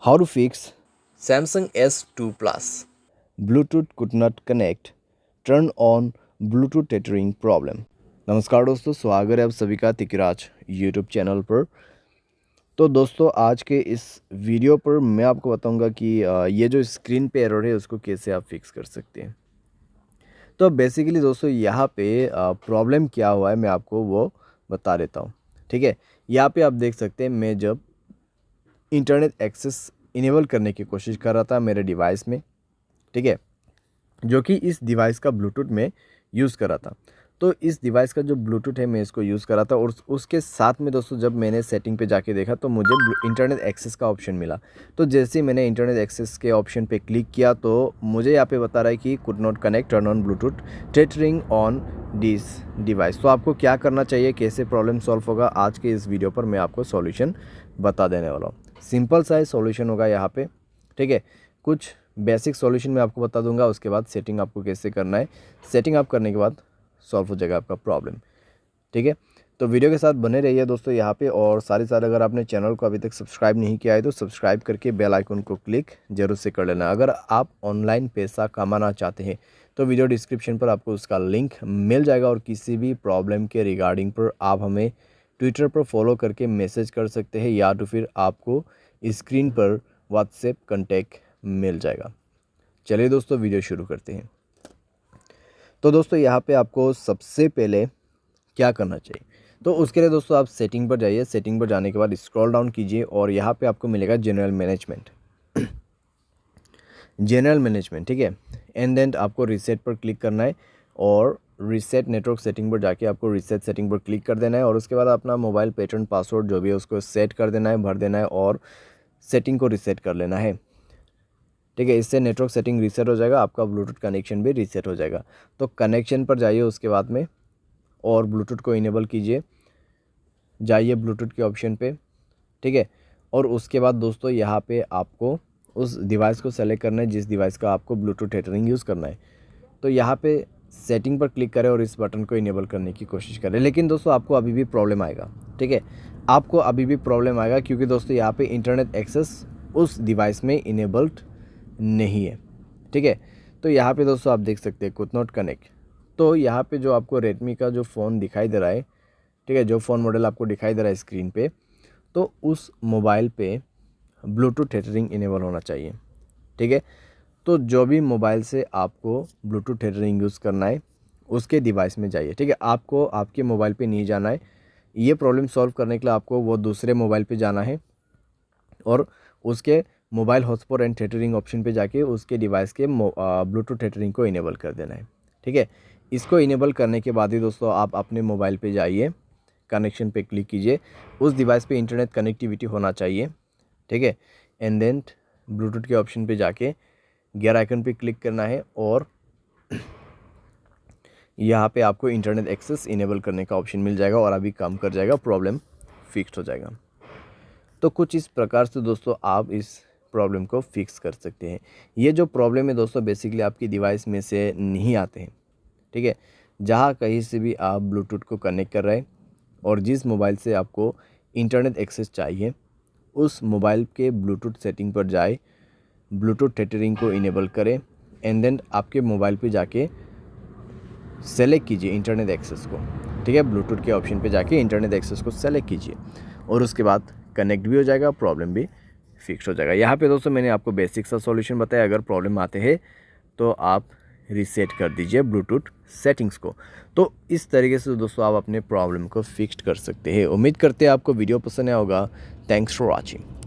How to fix Samsung S2 Plus. Bluetooth could not connect, turn on Bluetooth tethering problem। नमस्कार दोस्तों, स्वागत है आप सभी का तिकराज यूट्यूब चैनल पर। तो दोस्तों आज के इस वीडियो पर मैं आपको बताऊंगा कि ये जो स्क्रीन पे एरर है उसको कैसे आप फिक्स कर सकते हैं। तो बेसिकली दोस्तों यहाँ पे प्रॉब्लम क्या हुआ है मैं आपको वो बता देता हूँ। ठीक है, यहाँ पे आप देख सकते हैं मैं जब इंटरनेट एक्सेस इनेबल करने की कोशिश कर रहा था मेरे डिवाइस में, ठीक है, जो कि इस डिवाइस का ब्लूटूथ में यूज़ कर रहा था। तो इस डिवाइस का जो ब्लूटूथ है मैं इसको यूज़ कर रहा था और उसके साथ में दोस्तों जब मैंने सेटिंग पे जाके देखा तो मुझे इंटरनेट एक्सेस का ऑप्शन मिला। तो जैसे ही मैंने इंटरनेट एक्सेस के ऑप्शन पे क्लिक किया तो मुझे यहाँ पे बता रहा है कि could not connect, turn on Bluetooth tethering on this device. तो आपको क्या करना चाहिए, कैसे प्रॉब्लम सॉल्व होगा, आज के इस वीडियो पर मैं आपको सॉल्यूशन बता देने वाला हूँ। सिंपल सा सॉल्यूशन होगा यहाँ पे, ठीक है। कुछ बेसिक सॉल्यूशन मैं आपको बता दूंगा, उसके बाद सेटिंग आपको कैसे करना है। सेटिंग आप करने के बाद सॉल्व हो जाएगा आपका प्रॉब्लम, ठीक है। तो वीडियो के साथ बने रहिए दोस्तों यहाँ पे, और साथ ही साथ अगर आपने चैनल को अभी तक सब्सक्राइब नहीं किया है तो सब्सक्राइब करके बेल आइकन को क्लिक जरूर से कर लेना। अगर आप ऑनलाइन पैसा कमाना चाहते हैं तो वीडियो डिस्क्रिप्शन पर आपको उसका लिंक मिल जाएगा, और किसी भी प्रॉब्लम के रिगार्डिंग पर आप हमें ट्विटर पर फॉलो करके मैसेज कर सकते हैं, या तो फिर आपको स्क्रीन पर व्हाट्सएप कॉन्टैक्ट मिल जाएगा। चलिए दोस्तों वीडियो शुरू करते हैं। तो दोस्तों यहाँ पे आपको सबसे पहले क्या करना चाहिए, तो उसके लिए दोस्तों आप सेटिंग पर जाइए। सेटिंग पर जाने के बाद स्क्रॉल डाउन कीजिए और यहाँ पे आपको मिलेगा जनरल मैनेजमेंट। जनरल मैनेजमेंट, ठीक है। एंड देन आपको रीसेट पर क्लिक करना है और रीसेट नेटवर्क सेटिंग पर जाके आपको रीसेट सेटिंग पर क्लिक कर देना है, और उसके बाद अपना मोबाइल पैटर्न पासवर्ड जो भी है उसको सेट कर देना है, भर देना है और सेटिंग को रीसेट कर लेना है, ठीक है। इससे नेटवर्क सेटिंग रीसेट हो जाएगा, आपका ब्लूटूथ कनेक्शन भी रीसेट हो जाएगा। तो कनेक्शन पर जाइए उसके बाद में और ब्लूटूथ को इनेबल कीजिए, जाइए ब्लूटूथ के ऑप्शन पे, ठीक है। और उसके बाद दोस्तों यहाँ पे आपको उस डिवाइस को सेलेक्ट करना है जिस डिवाइस का आपको ब्लूटूथ टेथरिंग यूज़ करना है। तो यहाँ पे सेटिंग पर क्लिक करें और इस बटन को इनेबल करने की कोशिश करें। लेकिन दोस्तों आपको अभी भी प्रॉब्लम आएगा, ठीक है, आपको अभी भी प्रॉब्लम आएगा, क्योंकि दोस्तों यहाँ पे इंटरनेट एक्सेस उस डिवाइस में इनेबल्ड नहीं है, ठीक है। तो यहाँ पे दोस्तों आप देख सकते हैं कुड नॉट कनेक्ट। तो यहाँ पे जो आपको रेडमी का जो फ़ोन दिखाई दे रहा है, ठीक है, जो फ़ोन मॉडल आपको दिखाई दे रहा है स्क्रीन पे, तो उस मोबाइल पे ब्लूटूथ टेथरिंग इनेबल होना चाहिए, ठीक है। तो जो भी मोबाइल से आपको ब्लूटूथ टेथरिंग यूज़ करना है उसके डिवाइस में जाइए, ठीक है। आपको आपके मोबाइल पे नहीं जाना है। ये प्रॉब्लम सॉल्व करने के लिए आपको वो दूसरे मोबाइल पे जाना है और उसके mobile hotspot and tethering option पे जाके उसके डिवाइस के ब्लूटूथ टेथरिंग को इनेबल कर देना है, ठीक है। इसको इनेबल करने के बाद ही दोस्तों आप अपने मोबाइल पे जाइए, कनेक्शन पे क्लिक कीजिए, उस डिवाइस पे इंटरनेट कनेक्टिविटी होना चाहिए, ठीक है। एंड देन ब्लूटूथ के ऑप्शन पे जाके गियर आइकन पे क्लिक करना है और यहाँ पे आपको इंटरनेट एक्सेस इनेबल करने का ऑप्शन मिल जाएगा और अभी काम कर जाएगा, प्रॉब्लम फिक्स हो जाएगा। तो कुछ इस प्रकार से दोस्तों आप इस प्रॉब्लम को फिक्स कर सकते हैं। ये जो प्रॉब्लम है दोस्तों बेसिकली आपकी डिवाइस में से नहीं आते हैं, ठीक है। जहाँ कहीं से भी आप ब्लूटूथ को कनेक्ट कर रहे हैं और जिस मोबाइल से आपको इंटरनेट एक्सेस चाहिए उस मोबाइल के ब्लूटूथ सेटिंग पर जाए, ब्लूटूथ टेथरिंग को इनेबल करें एंड देन आपके मोबाइल पे जाके सेलेक्ट कीजिए इंटरनेट एक्सेस को, ठीक है। ब्लूटूथ के ऑप्शन पे जाके इंटरनेट एक्सेस को सेलेक्ट कीजिए और उसके बाद कनेक्ट भी हो जाएगा, प्रॉब्लम भी फिक्स हो जाएगा। यहाँ पे दोस्तों मैंने आपको बेसिक सा सॉल्यूशन बताया। अगर प्रॉब्लम आते हैं तो आप रीसेट कर दीजिए ब्लूटूथ सेटिंग्स को। तो इस तरीके से दोस्तों आप अपने प्रॉब्लम को फिक्स कर सकते हैं। उम्मीद करते हैं आपको वीडियो पसंद आया होगा। Thanks for watching.